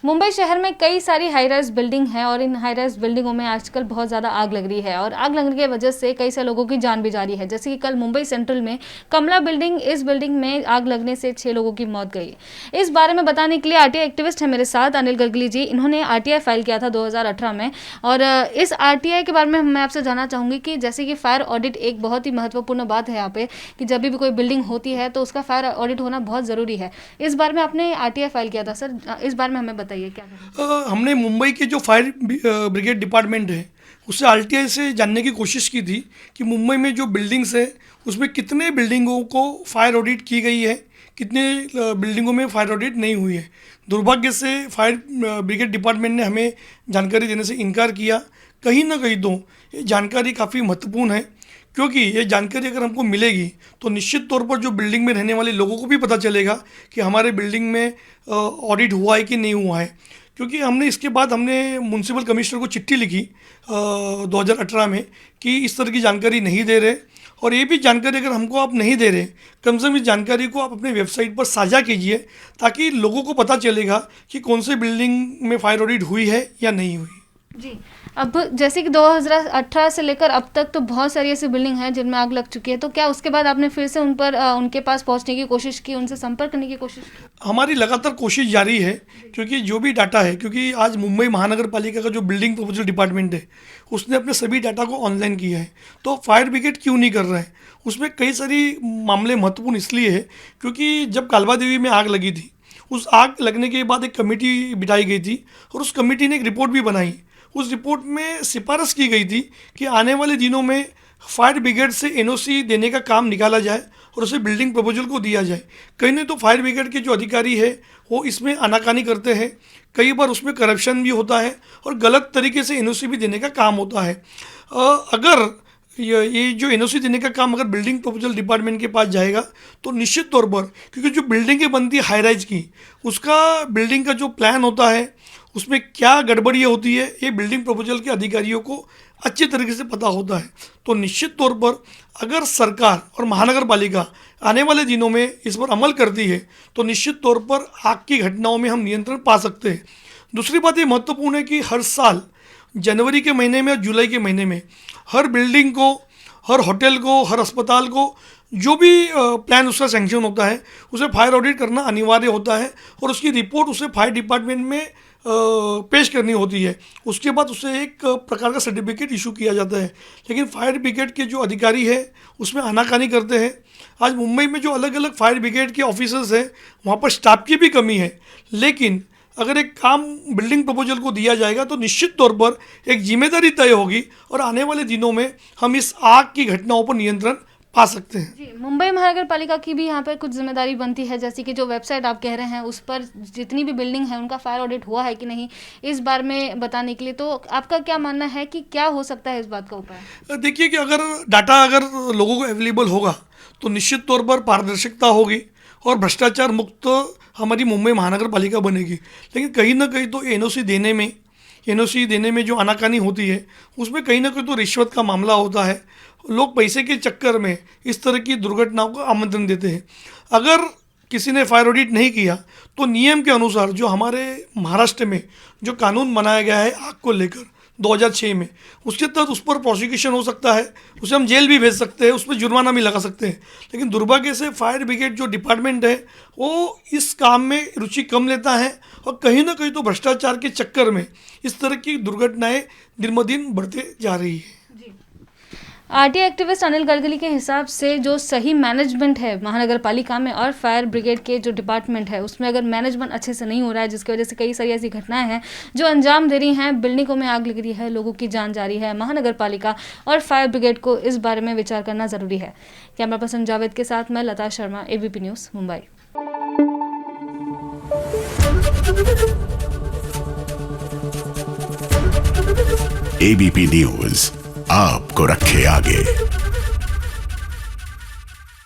मुंबई शहर में कई सारी हाई राइज बिल्डिंग हैं और इन हाई राइज बिल्डिंगों में आजकल बहुत ज़्यादा आग लग रही है और आग लगने की वजह से कई सारे लोगों की जान भी जा रही है। जैसे कि कल मुंबई सेंट्रल में कमला बिल्डिंग, इस बिल्डिंग में आग लगने से 6 लोगों की मौत गई। इस बारे में बताने के लिए आरटीआई एक्टिविस्ट है मेरे साथ अनिल गर्गली जी। इन्होंने आरटीआई फाइल किया था 2018 में और इस आरटीआई के बारे में मैं आपसे जानना चाहूँगी कि जैसे कि फायर ऑडिट एक बहुत ही महत्वपूर्ण बात है यहाँ पे कि जब भी कोई बिल्डिंग होती है तो उसका फायर ऑडिट होना बहुत ज़रूरी है। इस बारे में आपने आरटीआई फाइल किया था सर, इस बारे में हमें बताइए क्या। हमने मुंबई के जो फायर ब्रिगेड डिपार्टमेंट है उससे आरटीआई से जानने की कोशिश की थी कि मुंबई में जो बिल्डिंग्स है उसमें कितने बिल्डिंगों को फायर ऑडिट की गई है, कितने बिल्डिंगों में फायर ऑडिट नहीं हुई है। दुर्भाग्य से फायर ब्रिगेड डिपार्टमेंट ने हमें जानकारी देने से इनकार किया। कहीं ना कहीं तो ये जानकारी काफ़ी महत्वपूर्ण है, क्योंकि ये जानकारी अगर हमको मिलेगी तो निश्चित तौर पर जो बिल्डिंग में रहने वाले लोगों को भी पता चलेगा कि हमारे बिल्डिंग में ऑडिट हुआ है कि नहीं हुआ है। क्योंकि हमने इसके बाद म्यूनसिपल कमिश्नर को चिट्ठी लिखी 2018 में कि इस तरह की जानकारी नहीं दे रहे, और ये भी जानकारी अगर हमको आप नहीं दे रहे, कम से कम इस जानकारी को आप अपने वेबसाइट पर साझा कीजिए ताकि लोगों को पता चलेगा कि कौन से बिल्डिंग में फायर ऑडिट हुई है या नहीं हुई। जी, अब जैसे कि 2018 से लेकर अब तक तो बहुत सारी ऐसी बिल्डिंग हैं जिनमें आग लग चुकी है, तो क्या उसके बाद आपने फिर से उनके पास पहुंचने की कोशिश की, उनसे संपर्क करने की कोशिश की? हमारी लगातार कोशिश जारी है, क्योंकि जो भी डाटा है, क्योंकि आज मुंबई महानगर पालिका का जो बिल्डिंग प्रपोजल डिपार्टमेंट है उसने अपने सभी डाटा को ऑनलाइन किया है। तो फायर ब्रिगेड क्यों नहीं कर रहे हैं, उसमें कई सारी मामले महत्वपूर्ण इसलिए है क्योंकि जब कालवा देवी में आग लगी थी, उस आग लगने के बाद एक कमेटी बिठाई गई थी और उस कमेटी ने एक रिपोर्ट भी बनाई। उस रिपोर्ट में सिफारिश की गई थी कि आने वाले दिनों में फायर ब्रिगेड से एनओसी देने का काम निकाला जाए और उसे बिल्डिंग प्रपोजल को दिया जाए। कहीं नहीं तो फायर ब्रिगेड के जो अधिकारी है वो इसमें आनाकानी करते हैं, कई बार उसमें करप्शन भी होता है और गलत तरीके से एनओसी भी देने का काम होता है। अगर ये जो एनओसी देने का काम अगर बिल्डिंग प्रपोजल डिपार्टमेंट के पास जाएगा तो निश्चित तौर पर, क्योंकि जो बिल्डिंगें बनती है हाई राइज की, उसका बिल्डिंग का जो प्लान होता है उसमें क्या गड़बड़ियाँ होती है ये बिल्डिंग प्रपोजल के अधिकारियों को अच्छे तरीके से पता होता है। तो निश्चित तौर पर अगर सरकार और महानगर पालिका आने वाले दिनों में इस पर अमल करती है तो निश्चित तौर पर आग की घटनाओं में हम नियंत्रण पा सकते हैं। दूसरी बात ये महत्वपूर्ण है कि हर साल जनवरी के महीने में और जुलाई के महीने में हर बिल्डिंग को, हर होटल को, हर अस्पताल को जो भी प्लान उसका सैंक्शन होता है उसे फायर ऑडिट करना अनिवार्य होता है और उसकी रिपोर्ट उसे फायर डिपार्टमेंट में पेश करनी होती है। उसके बाद उसे एक प्रकार का सर्टिफिकेट इशू किया जाता है। लेकिन फायर ब्रिगेड के जो अधिकारी है उसमें आनाकानी करते हैं। आज मुंबई में जो अलग अलग फायर ब्रिगेड के ऑफिसर्स हैं वहाँ पर स्टाफ की भी कमी है, लेकिन अगर एक काम बिल्डिंग प्रपोजल को दिया जाएगा तो निश्चित तौर पर एक जिम्मेदारी तय होगी और आने वाले दिनों में हम इस आग की घटनाओं पर नियंत्रण पा सकते हैं। जी, मुंबई महानगर पालिका की भी यहाँ पर कुछ जिम्मेदारी बनती है, जैसे कि जो वेबसाइट आप कह रहे हैं उस पर जितनी भी बिल्डिंग है उनका फायर ऑडिट हुआ है कि नहीं, इस बारे में बताने के लिए तो आपका क्या मानना है कि क्या हो सकता है इस बात का उपाय? देखिए कि अगर डाटा अगर लोगों को अवेलेबल होगा तो निश्चित तौर पर पारदर्शिता होगी और भ्रष्टाचार मुक्त हमारी मुंबई महानगर पालिका बनेगी। लेकिन कहीं ना कहीं तो एनओसी देने में जो आनाकानी होती है उसमें कहीं ना कहीं तो रिश्वत का मामला होता है। लोग पैसे के चक्कर में इस तरह की दुर्घटनाओं को आमंत्रण देते हैं। अगर किसी ने फायर ऑडिट नहीं किया तो नियम के अनुसार जो हमारे महाराष्ट्र में जो कानून बनाया गया है आग को लेकर 2006 में, उसके तहत उस पर प्रोसिक्यूशन हो सकता है, उसे हम जेल भी भेज सकते हैं, उस पर जुर्माना भी लगा सकते हैं। लेकिन दुर्भाग्य से फायर ब्रिगेड जो डिपार्टमेंट है वो इस काम में रुचि कम लेता है और कहीं ना कहीं तो भ्रष्टाचार के चक्कर में इस तरह की दुर्घटनाएं दिन ब दिन बढ़ते जा रही है। आरटीआई एक्टिविस्ट अनिल गर्गली के हिसाब से जो सही मैनेजमेंट है महानगर पालिका में और फायर ब्रिगेड के जो डिपार्टमेंट है उसमें अगर मैनेजमेंट अच्छे से नहीं हो रहा है, जिसकी वजह से कई सारी ऐसी घटनाएं हैं जो अंजाम दे रही हैं, बिल्डिंगों में आग लग रही है, लोगों की जान जा रही है, महानगर पालिका और फायर ब्रिगेड को इस बारे में विचार करना ज़रूरी है। कैमरा पर्सन जावेद के साथ मैं Lata Sharma, ABP news Mumbai. ABP news आपको रखे आगे।